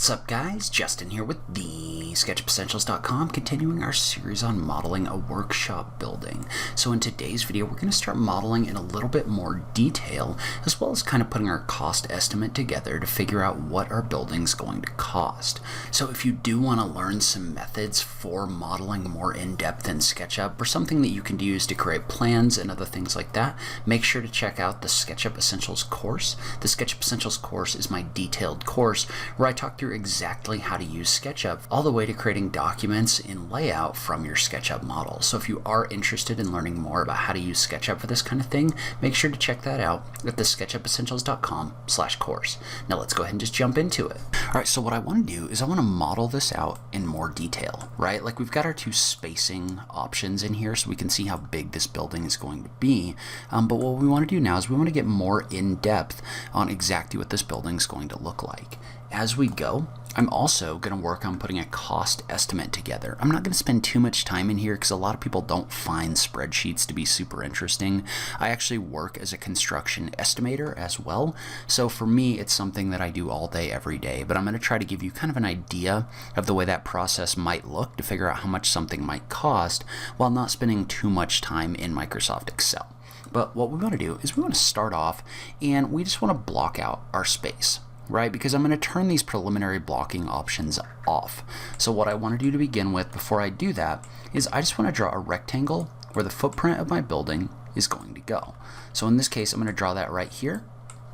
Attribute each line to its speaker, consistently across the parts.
Speaker 1: What's up guys, Justin here with TheSketchUpEssentials.com, continuing our series on modeling a workshop building. So in today's video we're going to start modeling in a little bit more detail, as well as kind of putting our cost estimate together to figure out what our building's going to cost. So if you do want to learn some methods for modeling more in-depth in SketchUp, or something that you can use to create plans and other things like that, make sure to check out the SketchUp Essentials course. The SketchUp Essentials course is my detailed course where I talk through exactly how to use SketchUp, all the way to creating documents in layout from your SketchUp model. So if you are interested in learning more about how to use SketchUp for this kind of thing, make sure to check that out at TheSketchUpEssentials.com/course. Now let's go ahead and just jump into it. All right, so what I want to do is I want to model this out in more detail, right? Like we've got our two spacing options in here so we can see how big this building is going to be. But what we want to do now is we want to get more in depth on exactly what this building is going to look like. As we go, I'm also going to work on putting a cost estimate together. I'm not going to spend too much time in here because a lot of people don't find spreadsheets to be super interesting. I actually work as a construction estimator as well. So for me, it's something that I do all day, every day. But I'm going to try to give you kind of an idea of the way that process might look to figure out how much something might cost while not spending too much time in Microsoft Excel. But what we want to do is we want to start off and we just want to block out our space. Right, because I'm going to turn these preliminary blocking options off. So what I want to do to begin with before I do that is I just want to draw a rectangle where the footprint of my building is going to go. So in this case, I'm going to draw that right here,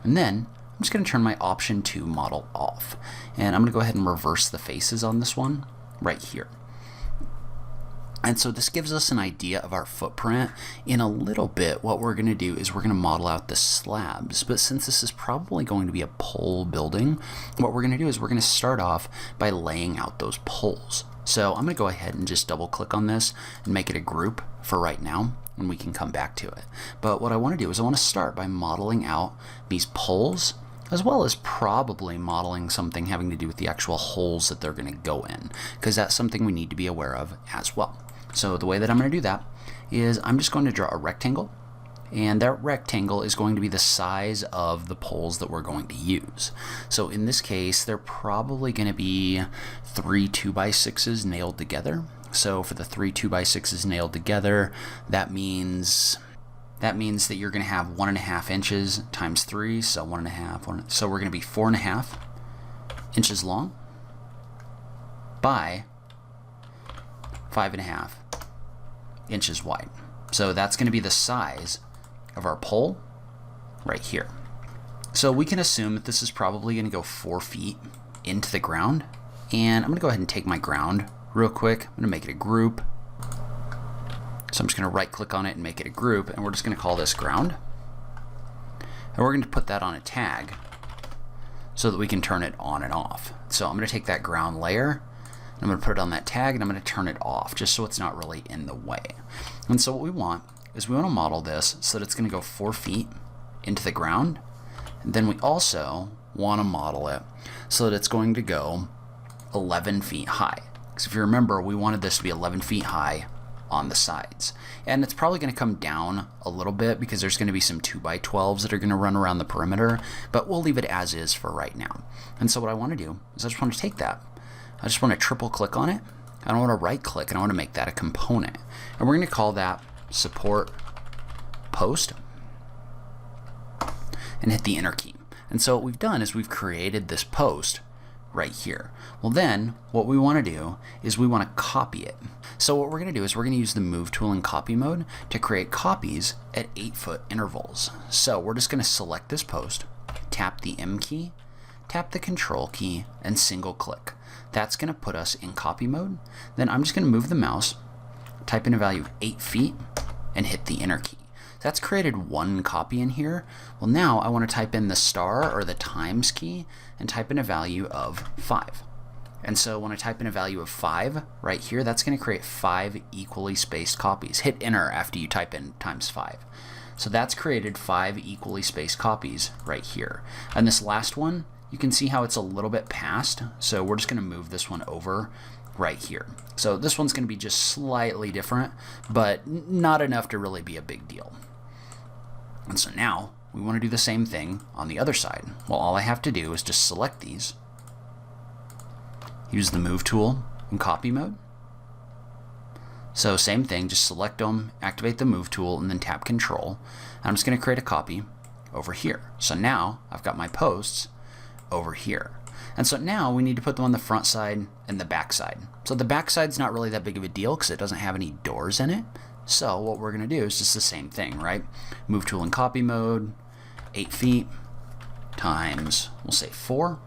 Speaker 1: and then I'm just going to turn my option 2 model off. And I'm going to go ahead and reverse the faces on this one right here. And so this gives us an idea of our footprint. In a little bit, what we're going to do is we're going to model out the slabs. But since this is probably going to be a pole building, what we're going to do is we're going to start off by laying out those poles. So I'm going to go ahead and just double click on this and make it a group for right now, and we can come back to it. But what I want to do is I want to start by modeling out these poles, as well as probably modeling something having to do with the actual holes that they're going to go in, because that's something we need to be aware of as well. So the way that I'm going to do that is I'm just going to draw a rectangle, and that rectangle is going to be the size of the poles that we're going to use. So in this case, they're probably going to be 3 2x6s nailed together. So for the 3 2x6s nailed together, that means that you're going to have 1.5 inches times 3, so 1.5. So we're going to be 4.5 inches long by 5.5 inches wide. So that's going to be the size of our pole right here. So we can assume that this is probably going to go 4 feet into the ground. And I'm going to go ahead and take my ground real quick. I'm going to make it a group. So I'm just going to right click on it and make it a group, and we're just going to call this ground. And we're going to put that on a tag so that we can turn it on and off. So I'm going to take that ground layer, I'm going to put it on that tag, and I'm going to turn it off just so it's not really in the way. And so what we want is we want to model this so that it's going to go 4 feet into the ground. And then we also want to model it so that it's going to go 11 feet high. Because if you remember, we wanted this to be 11 feet high on the sides. And it's probably going to come down a little bit because there's going to be some 2x12s that are going to run around the perimeter, but we'll leave it as is for right now. And so what I want to do is I just want to take that. I just want to triple click on it. I don't want to right click, and I want to make that a component. And we're going to call that support post and hit the enter key. And so what we've done is we've created this post right here. Well, then what we want to do is we want to copy it. So what we're going to do is we're going to use the move tool in copy mode to create copies at 8-foot intervals. So we're just going to select this post, tap the M key, tap the control key, and single click. That's going to put us in copy mode. Then I'm just going to move the mouse, type in a value of 8 feet, and hit the enter key. That's created one copy in here. Well, now I want to type in the star or the times key and type in a value of 5. And so when I type in a value of 5 right here, that's going to create 5 equally spaced copies. Hit enter after you type in times 5. So that's created 5 equally spaced copies right here. And this last one, you can see how it's a little bit past, so we're just going to move this one over right here. So this one's going to be just slightly different, but not enough to really be a big deal. And so now we want to do the same thing on the other side. Well, all I have to do is just select these, use the move tool in copy mode. So same thing, just select them, activate the move tool, and then tap control. I'm just going to create a copy over here. So now I've got my posts over here. And so now we need to put them on the front side and the back side. So the back side's not really that big of a deal because it doesn't have any doors in it. So what we're going to do is just the same thing, right? Move tool in copy mode, 8 feet times, we'll say 4,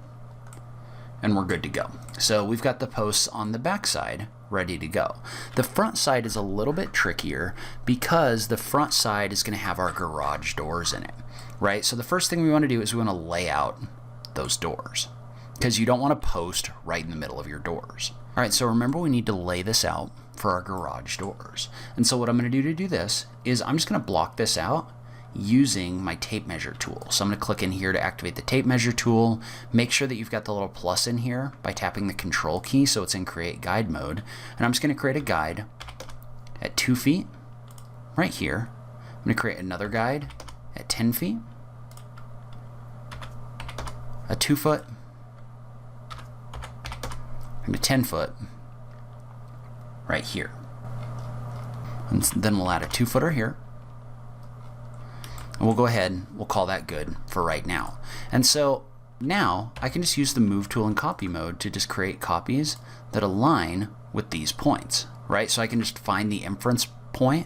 Speaker 1: and we're good to go. So we've got the posts on the back side ready to go. The front side is a little bit trickier because the front side is going to have our garage doors in it, right? So the first thing we want to do is we want to lay out those doors because you don't want to post right in the middle of your doors. All right, so remember we need to lay this out for our garage doors. And so what I'm going to do to do this is I'm just going to block this out using my tape measure tool. So I'm going to click in here to activate the tape measure tool. Make sure that you've got the little plus in here by tapping the control key so it's in create guide mode. And I'm just going to create a guide at 2 feet right here. I'm going to create another guide at 10 feet, a 2 foot, and a 10 foot right here. And then we'll add a 2 footer here. And we'll go ahead, we'll call that good for right now. And so now I can just use the move tool in copy mode to just create copies that align with these points, right? So I can just find the inference point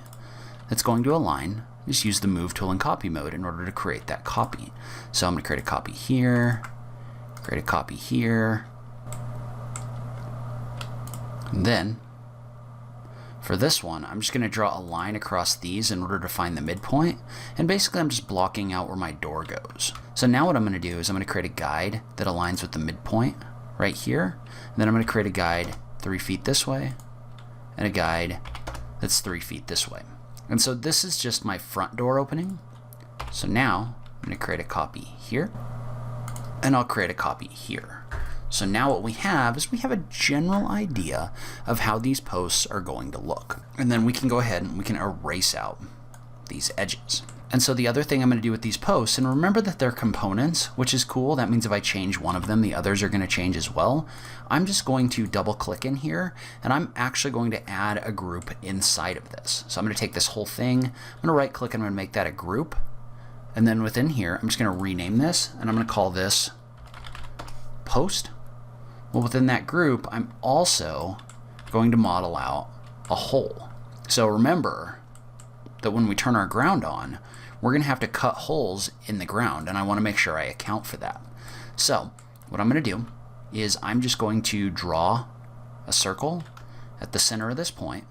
Speaker 1: that's going to align, just use the move tool in copy mode in order to create that copy. So I'm going to create a copy here, create a copy here, and then for this one, I'm just going to draw a line across these in order to find the midpoint. And basically, I'm just blocking out where my door goes. So now what I'm going to do is I'm going to create a guide that aligns with the midpoint right here. And then I'm going to create a guide 3 feet this way and a guide that's 3 feet this way. And so this is just my front door opening. So now I'm going to create a copy here and I'll create a copy here. So now what we have is we have a general idea of how these posts are going to look. And then we can go ahead and we can erase out these edges. And so the other thing I'm going to do with these posts, and remember that they're components, which is cool. That means if I change one of them, the others are going to change as well. I'm just going to double click in here and I'm actually going to add a group inside of this. So I'm going to take this whole thing, I'm going to right click and I'm going to make that a group. And then within here, I'm just going to rename this and I'm going to call this post. Well, within that group, I'm also going to model out a hole. So remember that when we turn our ground on, we're going to have to cut holes in the ground, and I want to make sure I account for that. So what I'm going to do is I'm just going to draw a circle at the center of this point,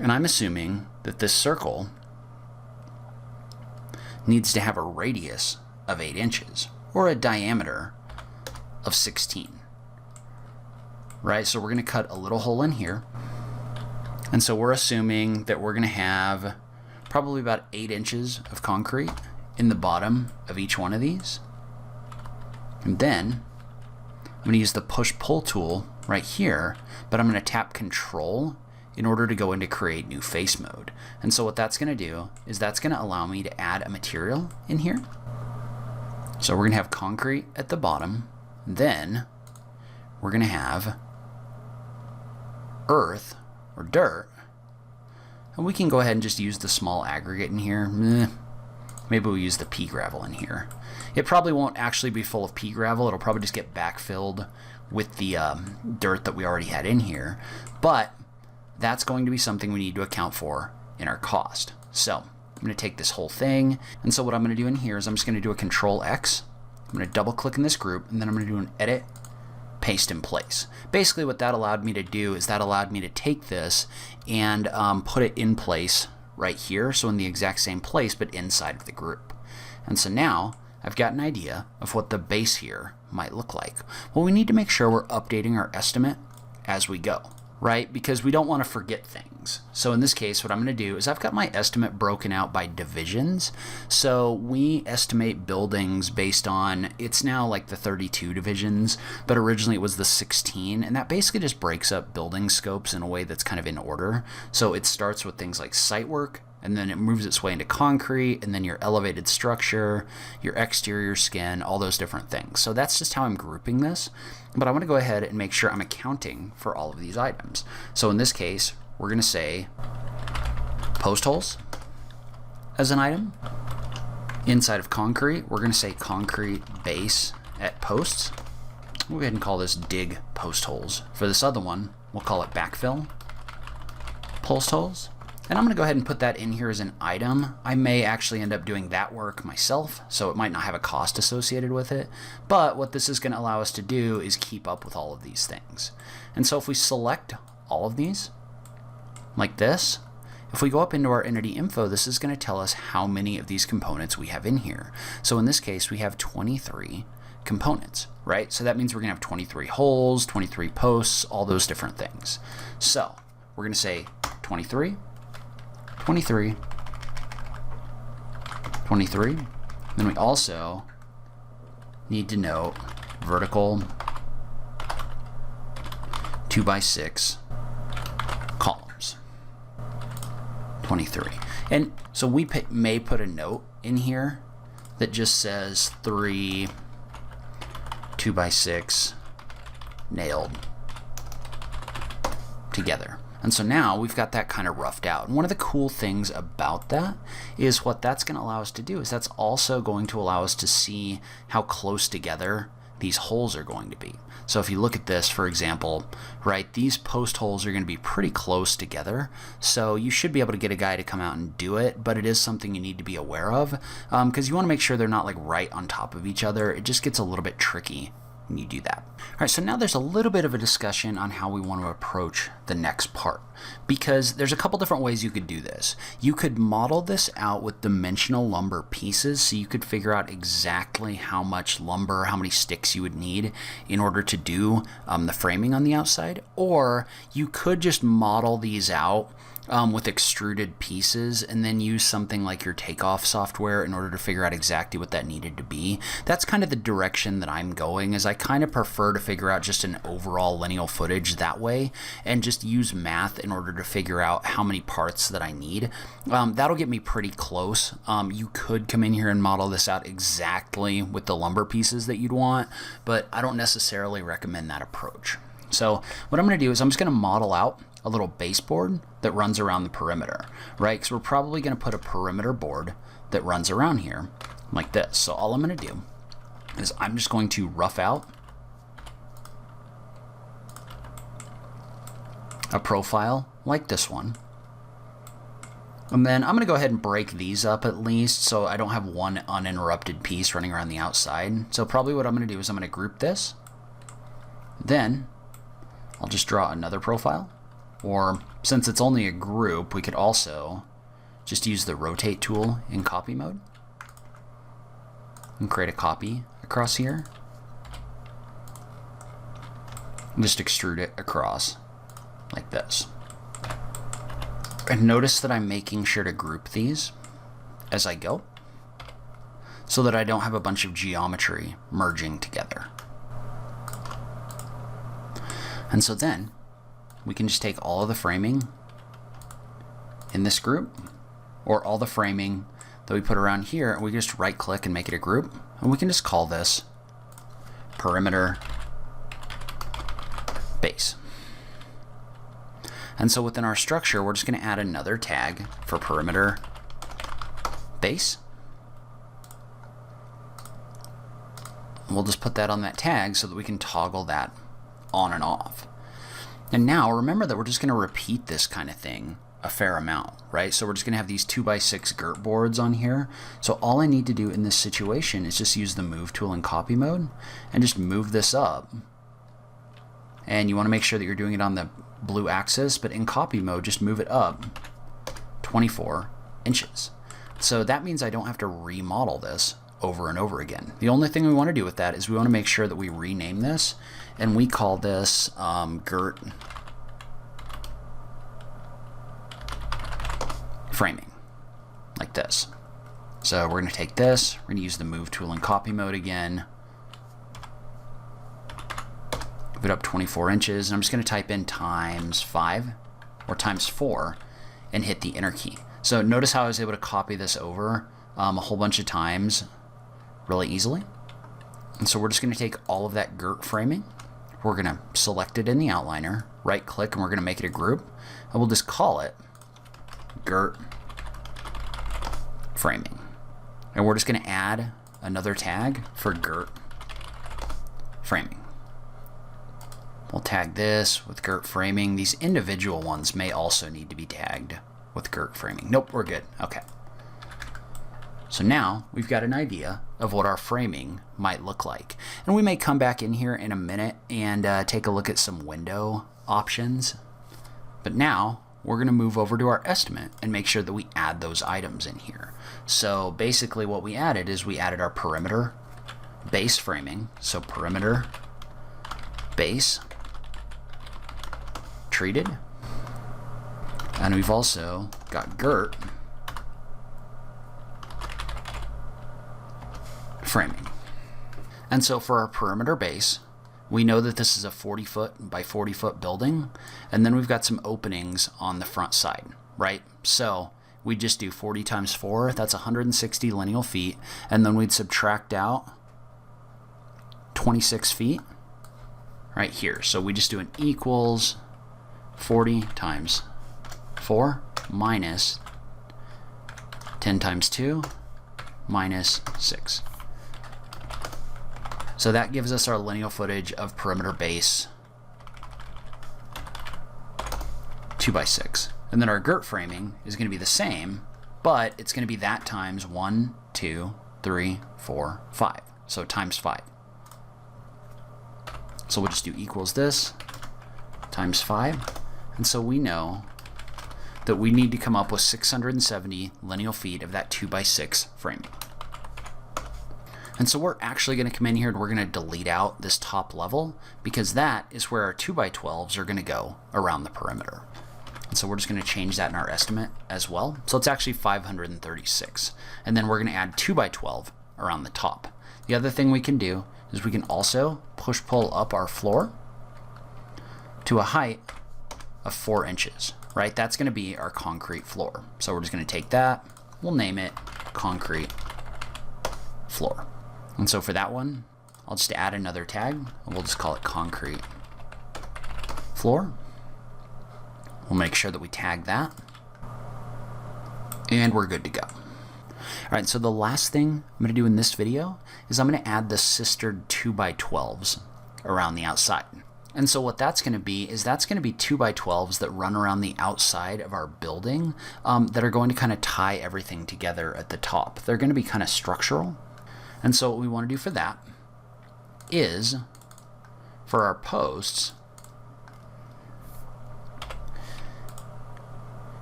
Speaker 1: and I'm assuming that this circle needs to have a radius of 8 inches or a diameter of 16, right? So we're going to cut a little hole in here. And so we're assuming that we're going to have probably about 8 inches of concrete in the bottom of each one of these. And then I'm going to use the push-pull tool right here, but I'm going to tap Control in order to go into create new face mode. And so what that's going to do is that's going to allow me to add a material in here. So we're going to have concrete at the bottom. Then we're going to have earth or dirt, and we can go ahead and just use the small aggregate in here. Maybe we'll use the pea gravel in here. It probably won't actually be full of pea gravel. It'll probably just get backfilled with the dirt that we already had in here, but that's going to be something we need to account for in our cost. So I'm going to take this whole thing, and so what I'm going to do in here is I'm just going to do a Control X. I'm going to double click in this group, and then I'm going to do an edit, paste in place. Basically what that allowed me to do is that allowed me to take this and put it in place right here, so in the exact same place but inside of the group. And so now I've got an idea of what the base here might look like. Well, we need to make sure we're updating our estimate as we go, right? Because we don't want to forget things. So in this case, what I'm going to do is I've got my estimate broken out by divisions. So we estimate buildings based on, it's now like the 32 divisions, but originally it was the 16. And that basically just breaks up building scopes in a way that's kind of in order. So it starts with things like site work, and then it moves its way into concrete, and then your elevated structure, your exterior skin, all those different things. So that's just how I'm grouping this. But I want to go ahead and make sure I'm accounting for all of these items. So in this case, we're going to say post holes as an item. Inside of concrete, we're going to say concrete base at posts. We'll go ahead and call this dig post holes. For this other one, we'll call it backfill post holes. And I'm going to go ahead and put that in here as an item. I may actually end up doing that work myself, so it might not have a cost associated with it. But what this is going to allow us to do is keep up with all of these things. And so if we select all of these, like this, if we go up into our entity info, this is going to tell us how many of these components we have in here. So in this case, we have 23 components, right? So that means we're going to have 23 holes, 23 posts, all those different things. So we're going to say 23, 23, 23. Then we also need to note vertical 2x6 columns, 23. And so we may put a note in here that just says 3 2x6 nailed together. And so now we've got that kind of roughed out. And one of the cool things about that is what that's going to allow us to do is that's also going to allow us to see how close together these holes are going to be. So if you look at this, for example, right, these post holes are going to be pretty close together. So you should be able to get a guy to come out and do it, but it is something you need to be aware of because you want to make sure they're not like right on top of each other. It just gets a little bit tricky when you do that. All right, so now there's a little bit of a discussion on how we want to approach the next part, because there's a couple different ways you could do this. You could model this out with dimensional lumber pieces, so you could figure out exactly how much lumber, how many sticks you would need in order to do the framing on the outside, or you could just model these out with extruded pieces and then use something like your takeoff software in order to figure out exactly what that needed to be. That's kind of the direction that I'm going, is I kind of prefer to figure out just an overall lineal footage that way and just use math in order to figure out how many parts that I need. That'll get me pretty close. You could come in here and model this out exactly with the lumber pieces that you'd want, but I don't necessarily recommend that approach. So what I'm going to do is I'm just going to model out a little baseboard that runs around the perimeter, right? Because we're probably going to put a perimeter board that runs around here like this. So all I'm going to do is I'm just going to rough out a profile like this one. And then I'm going to go ahead and break these up at least so I don't have one uninterrupted piece running around the outside. So probably what I'm going to do is I'm going to group this. Then I'll just draw another profile. Or since it's only a group, we could also just use the rotate tool in copy mode and create a copy across here. And just extrude it across like this. And notice that I'm making sure to group these as I go so that I don't have a bunch of geometry merging together. And so then we can just take all of the framing in this group, or all the framing that we put around here, and we can just right click and make it a group, and we can just call this perimeter base. And so within our structure, we're just going to add another tag for perimeter base. And we'll just put that on that tag so that we can toggle that on and off. And now remember that we're just going to repeat this kind of thing a fair amount, right? So we're just going to have these 2x6 girt boards on here. So all I need to do in this situation is just use the move tool in copy mode and just move this up. And you want to make sure that you're doing it on the blue axis, but in copy mode, just move it up 24 inches. So that means I don't have to remodel this over and over again. The only thing we want to do with that is we want to make sure that we rename this, and we call this girt framing, like this. So we're going to take this, we're going to use the move tool in copy mode again, move it up 24 inches, and I'm just going to type in times 5 or times 4 and hit the enter key. So notice how I was able to copy this over a whole bunch of times really easily. And so we're just going to take all of that girt framing. We're going to select it in the outliner, right click, and we're going to make it a group. And we'll just call it girt framing. And we're just going to add another tag for girt framing. We'll tag this with girt framing. These individual ones may also need to be tagged with girt framing. Nope, we're good. Okay. So now we've got an idea of what our framing might look like. And we may come back in here in a minute and take a look at some window options. But now we're going to move over to our estimate and make sure that we add those items in here. So basically what we added is we added our perimeter base framing. So perimeter base treated. And we've also got girt framing. And so for our perimeter base, we know that this is a 40-foot by 40-foot building, and then we've got some openings on the front side, right? So we just do 40 times 4, that's 160 lineal feet, and then we'd subtract out 26 feet right here. So we just do an equals 40 times 4 minus 10 times 2 minus 6. So that gives us our lineal footage of perimeter base 2 by 6. And then our girt framing is going to be the same, but it's going to be that times 1, 2, 3, 4, 5. So times 5. So we'll just do equals this times 5. And so we know that we need to come up with 670 lineal feet of that 2 by 6 framing. And so we're actually going to come in here and we're going to delete out this top level because that is where our 2 by 12s are going to go around the perimeter. And so we're just going to change that in our estimate as well. So it's actually 536. And then we're going to add 2 by 12 around the top. The other thing we can do is we can also push-pull up our floor to a height of 4 inches, right? That's going to be our concrete floor. So we're just going to take that, we'll name it concrete floor. And so for that one, I'll just add another tag, and we'll just call it concrete floor. We'll make sure that we tag that, and we're good to go. All right, so the last thing I'm going to do in this video is I'm going to add the sistered 2 by 12s around the outside. And so what that's going to be is that's going to be 2 by 12s that run around the outside of our building that are going to kind of tie everything together at the top. They're going to be kind of structural. And so what we want to do for that is, for our posts,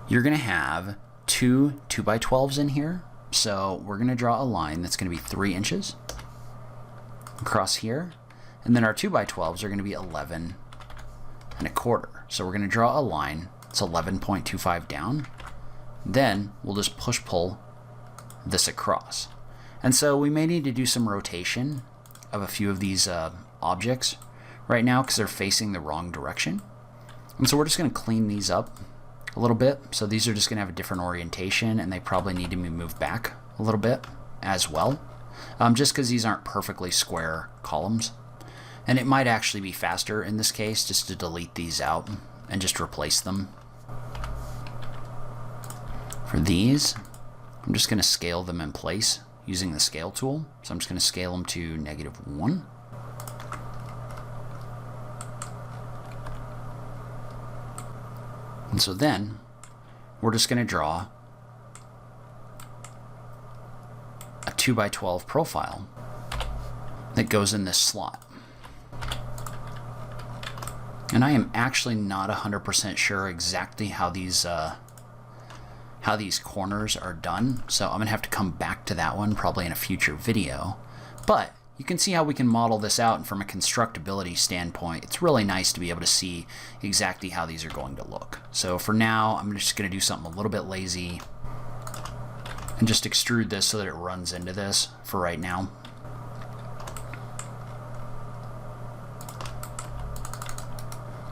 Speaker 1: you're going to have two 2 by 12s in here. So we're going to draw a line that's going to be 3 inches across here. And then our 2 by 12s are going to be 11 1/4. So we're going to draw a line that's 11.25 down. Then we'll just push-pull this across. And so we may need to do some rotation of a few of these objects right now because they're facing the wrong direction. And so we're just going to clean these up a little bit. So these are just going to have a different orientation, and they probably need to be moved back a little bit as well, just because these aren't perfectly square columns. And it might actually be faster in this case just to delete these out and just replace them. For these, I'm just going to scale them in place using the scale tool. So I'm just going to scale them to -1. And so then we're just going to draw a 2 by 12 profile that goes in this slot. And I am actually not 100% sure exactly how these corners are done, so I'm gonna have to come back to that one probably in a future video. But you can see how we can model this out, and from a constructability standpoint, it's really nice to be able to see exactly how these are going to look. So for now, I'm just gonna do something a little bit lazy and just extrude this so that it runs into this for right now.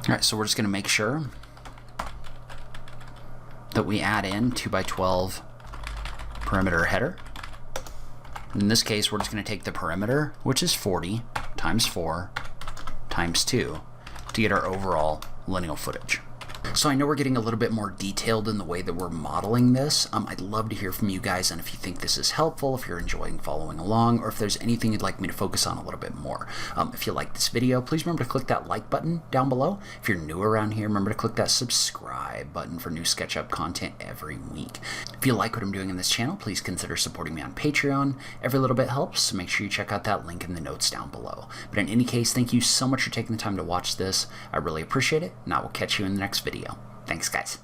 Speaker 1: All right, so we're just going to make sure that we add in 2x12 perimeter header. In this case, we're just going to take the perimeter, which is 40 times 4 times 2, to get our overall lineal footage. So I know we're getting a little bit more detailed in the way that we're modeling this. I'd love to hear from you guys, and if you think this is helpful, if you're enjoying following along, or if there's anything you'd like me to focus on a little bit more. If you like this video, please remember to click that like button down below. If you're new around here, remember to click that subscribe button for new SketchUp content every week. If you like what I'm doing in this channel, please consider supporting me on Patreon. Every little bit helps, so make sure you check out that link in the notes down below. But in any case, thank you so much for taking the time to watch this. I really appreciate it, and I will catch you in the next video. Thanks, guys.